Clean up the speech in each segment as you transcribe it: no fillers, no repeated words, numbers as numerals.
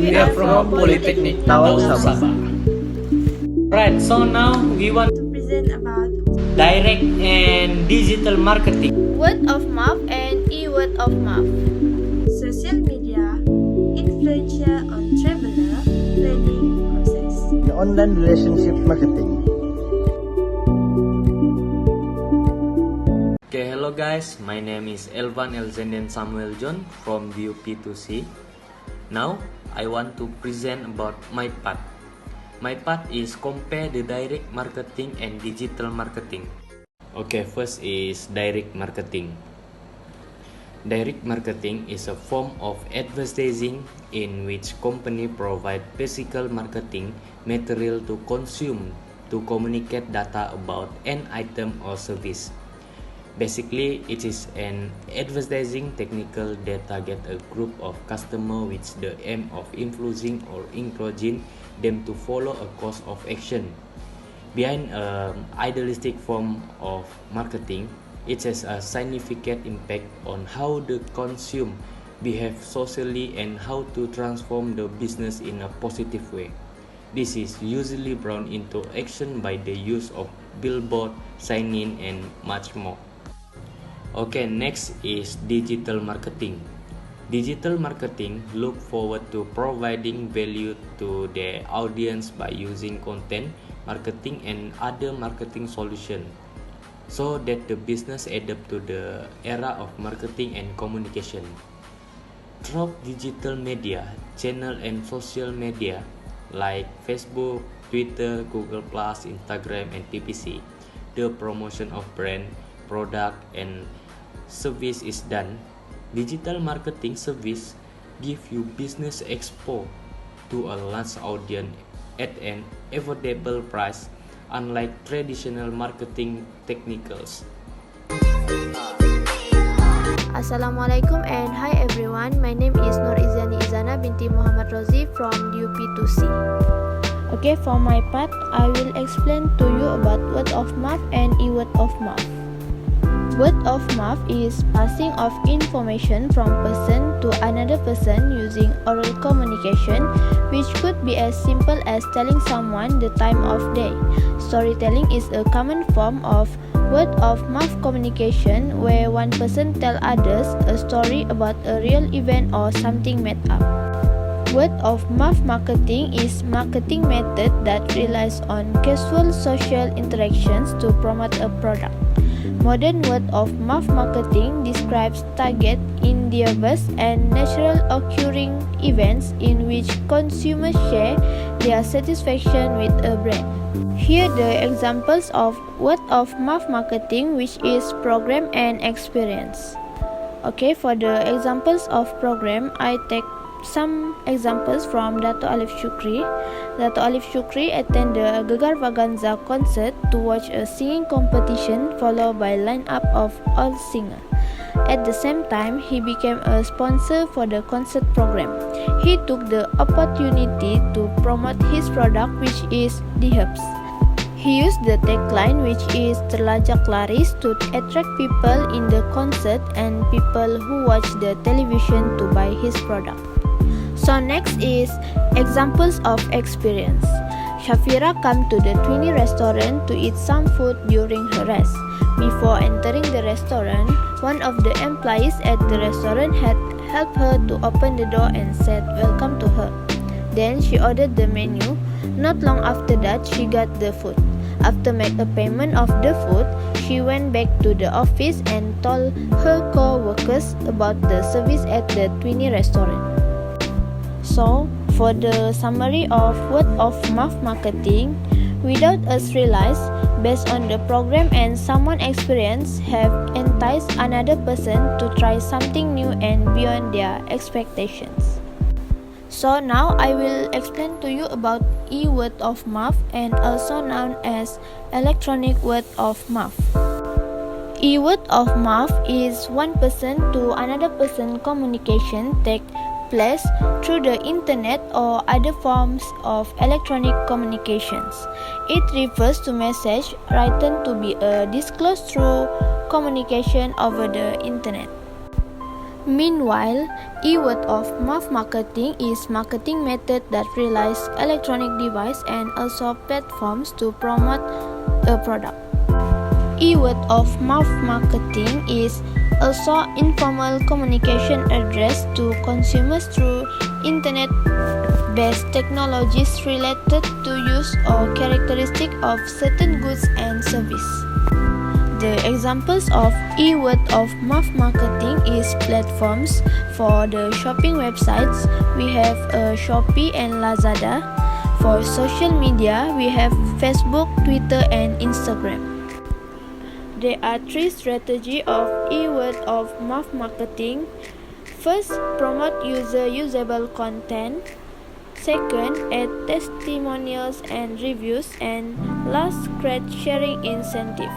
We are from Polytechnic Tawau Sabah. Right, so now we want to present about direct and digital marketing. Word of mouth and e-word of mouth. social media, influential on traveler, planning process. The online relationship marketing. Okay, hello guys, my name is Elvan Elzenden Samuel John from DUP2C. Now, I want to present about my part. My part is compare the direct marketing and digital marketing. Okay, first is direct marketing. Direct marketing is a form of advertising in which company provide physical marketing material to consume to communicate data about an item or service. Basically, it is an advertising technical that target a group of customers with the aim of influencing or encouraging them to follow a course of action. Behind an idealistic form of marketing, it has a significant impact on how the consumer behave socially and how to transform the business in a positive way. This is usually brought into action by the use of billboard, sign-in, and much more. Okay, next is digital marketing. Digital marketing look forward to providing value to their audience by using content, marketing, and other marketing solutions so that the business adapt to the era of marketing and communication. Through digital media, channel and social media like Facebook, Twitter, Google+, Instagram, and PPC, the promotion of brand, product, and service is done. Digital marketing service give you business expo to a large audience at an affordable price, unlike traditional marketing technicals. Assalamualaikum and hi everyone. My name is Nur Izani Izana binti Muhammad Rozi from DUP2C. Okay, for my part, I will explain to you about word of mouth and e-word of mouth. Word of mouth is passing of information from person to another person using oral communication, which could be as simple as telling someone the time of day. Storytelling is a common form of word of mouth communication where one person tells others a story about a real event or something made up. Word of mouth marketing is marketing method that relies on casual social interactions to promote a product. Modern word of mouth marketing describes target endeavors and natural occurring events in which consumers share their satisfaction with a brand. Here are the examples of word of mouth marketing, which is program and experience. Okay, for the examples of program, I take some examples from Dato Alif Shukri. Dato Alif Shukri attended the Gegar Vaganza concert to watch a singing competition followed by line-up of all singers. At the same time, he became a sponsor for the concert program. He took the opportunity to promote his product, which is the herbs. He used the tagline, which is Terlajak Laris, to attract people in the concert and people who watch the television to buy his product. So next is examples of experience. Shafira came to the Twinny restaurant to eat some food during her rest. Before entering the restaurant, one of the employees at the restaurant had helped her to open the door and said welcome to her. Then she ordered the menu. Not long after that, she got the food. After make a payment of the food, she went back to the office and told her co-workers about the service at the Twinny restaurant. So, for the summary of word of mouth marketing, without us realize, based on the program and someone experience, have enticed another person to try something new and beyond their expectations. So now I will explain to you about e-word of mouth, and also known as electronic word of mouth. E-word of mouth is one person to another person communication take place through the internet or other forms of electronic communications. It refers to message written to be disclosed through communication over the internet. Meanwhile, e-word of mouth marketing is marketing method that relies electronic device and also platforms to promote a product. E-word of mouth marketing is also informal communication addressed to consumers through internet-based technologies related to use or characteristic of certain goods and service. The examples of e-word of mouth marketing is platforms. For the shopping websites, we have Shopee and Lazada. For social media, we have Facebook, Twitter, and Instagram. There are three strategies of e-word of mouth marketing. First, promote usable content. Second, add testimonials and reviews. And last, create sharing incentive.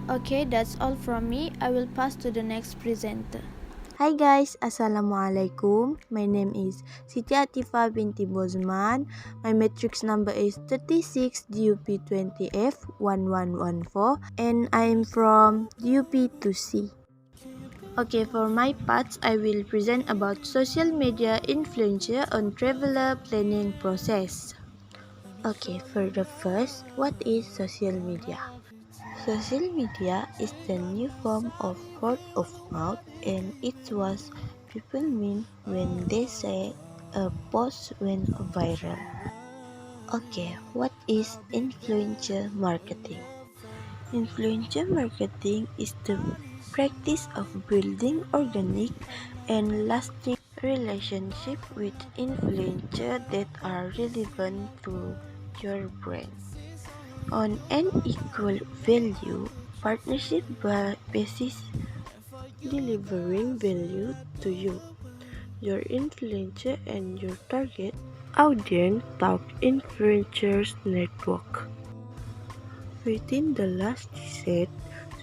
Okay, that's all from me. I will pass to the next presenter. Hi guys, Assalamualaikum. My name is Siti Atifa binti Bozman. My matrix number is 36 DUP20F1114 and I am from DUP2C. Okay, for my parts, I will present about social media influencer on traveler planning process. Okay, for the first, what is social media? Social media is the new form of word of mouth, and it was people mean when they say a post went viral. Okay, what is influencer marketing? Influencer marketing is the practice of building organic and lasting relationship with influencers that are relevant to your brand. On an equal value partnership basis, delivering value to you, your influencer, and your target audience through influencers network. Within the last decade,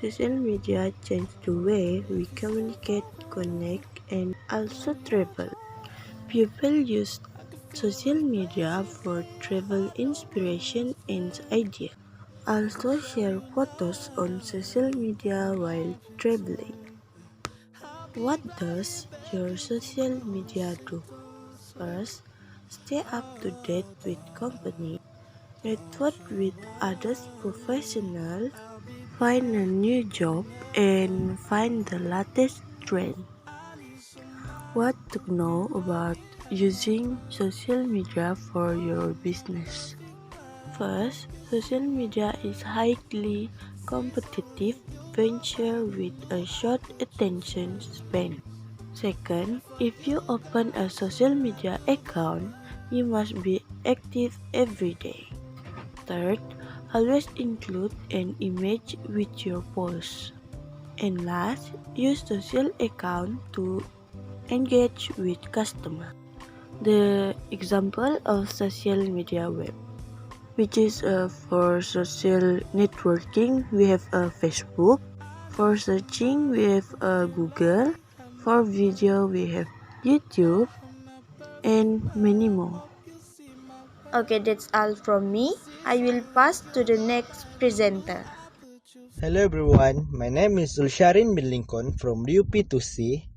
social media changed the way we communicate, connect, and also travel. People use social media for travel inspiration and ideas. Also share photos on social media while traveling. What does your social media do? First, stay up to date with company, network with others professionals, find a new job, and find the latest trend. What to know about using social media for your business? First, social media is highly competitive venture with a short attention span. Second, if you open a social media account, you must be active every day. Third, always include an image with your post. And last, use social account to engage with customers. The example of social media web, which is for social networking, we have Facebook. For searching, we have Google. For video, we have YouTube, and many more. Okay, that's all from me. I will pass to the next presenter. Hello everyone, my name is Zulsharin bin Lincoln from DUP2C.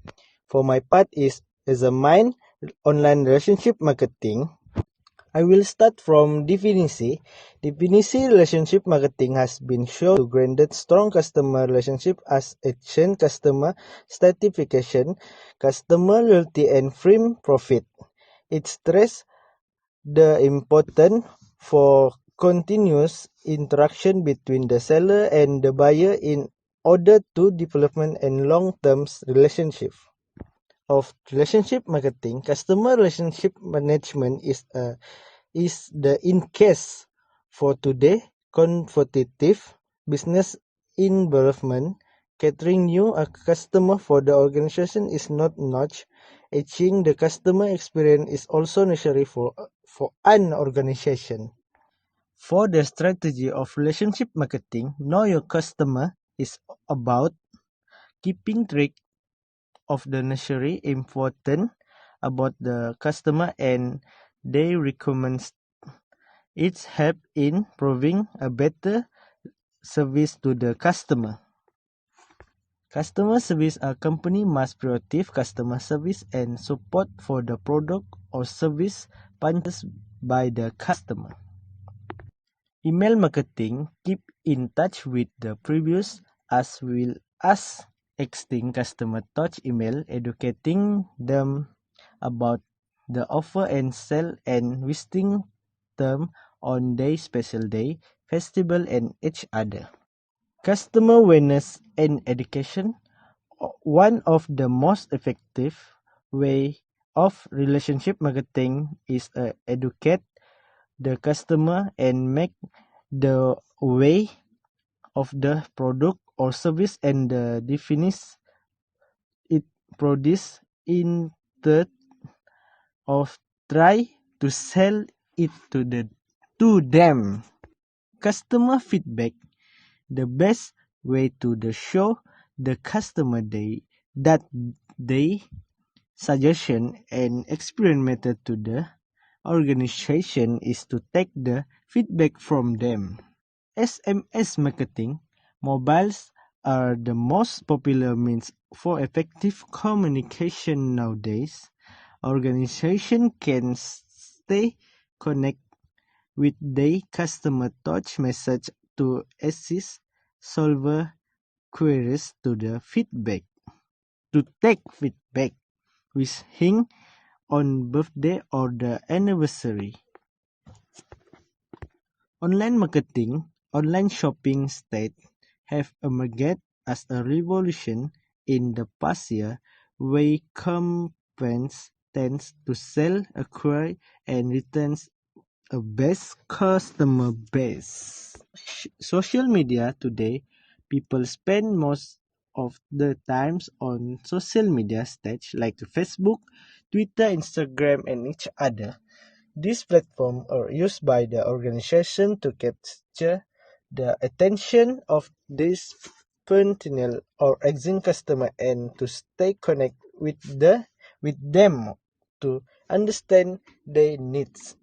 For my part is examine online relationship marketing. I will start from definisi. Definisi relationship marketing has been shown to grant strong customer relationship as action, customer stratification, customer loyalty, and free profit. It stresses the importance for continuous interaction between the seller and the buyer in order to develop a long-term relationship. Of relationship marketing, customer relationship management is the in case for today competitive business involvement. Catering new customer for the organization is not much. Achieving the customer experience is also necessary for an organization. For the strategy of relationship marketing, know your customer is about keeping track of the necessary important about the customer and they recommend it help in providing a better service to the customer. Customer service, a company must prioritize customer service and support for the product or service purchased by the customer. Email marketing, keep in touch with the previous as well as texting customer touch email, educating them about the offer and sale and visiting them on their special day, festival and each other. Customer awareness and education, one of the most effective way of relationship marketing is educate the customer and make the way of the product or service and the definition it produce instead of try to sell it to them. Customer feedback, the best way to show the customer that they suggestion and experience method to the organization is to take the feedback from them. SMS marketing, mobiles are the most popular means for effective communication nowadays. Organization can stay connected with their customer touch message to assist solve queries to the feedback. To take feedback with him on birthday or the anniversary. Online marketing, online shopping state have emerged as a revolution in the past year, where companies tend to sell, acquire, and retain a best customer base. Social media today, people spend most of the times on social media stage like Facebook, Twitter, Instagram, and each other. These platforms are used by the organization to capture the attention of these potential or existing customer and to stay connected with them to understand their needs.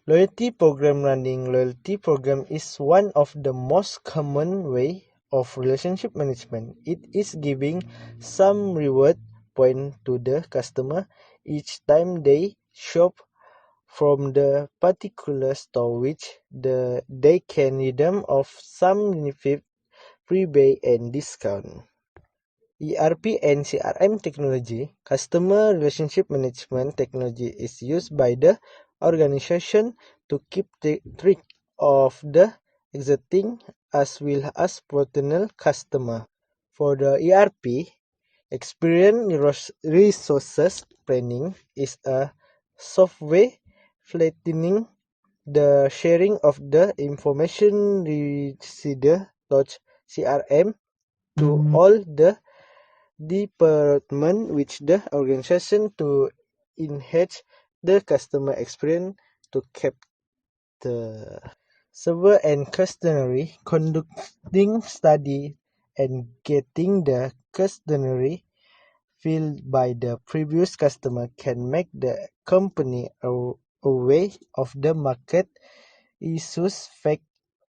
Loyalty program running. Loyalty program is one of the most common way of relationship management. It is giving some reward point to the customer each time they shop from the particular store, which they can redeem of some benefit, rebate and discount. ERP and CRM technology, customer relationship management technology, is used by the organization to keep track of the existing as well as potential customer. For the ERP, experience resources planning is a software flattening the sharing of the information received touch CRM to all the department which the organization to enhance the customer experience to keep the server and customer conducting study and getting the customer filled by the previous customer can make the company aware of the market issues fact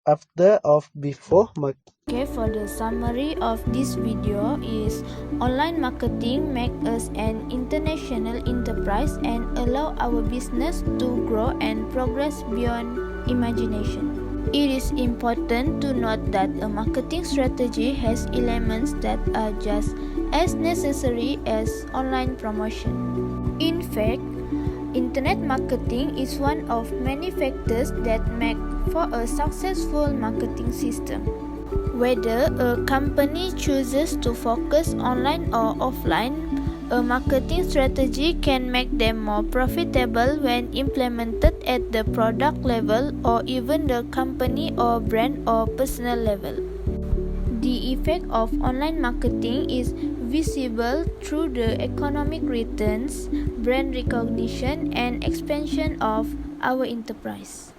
after of before market. Okay, for the summary of this video is online marketing make us an international enterprise and allow our business to grow and progress beyond imagination. It is important to note that a marketing strategy has elements that are just as necessary as online promotion. In fact, internet marketing is one of many factors that make for a successful marketing system. Whether a company chooses to focus online or offline, a marketing strategy can make them more profitable when implemented at the product level or even the company or brand or personal level. The effect of online marketing is visible through the economic returns, brand recognition, and expansion of our enterprise.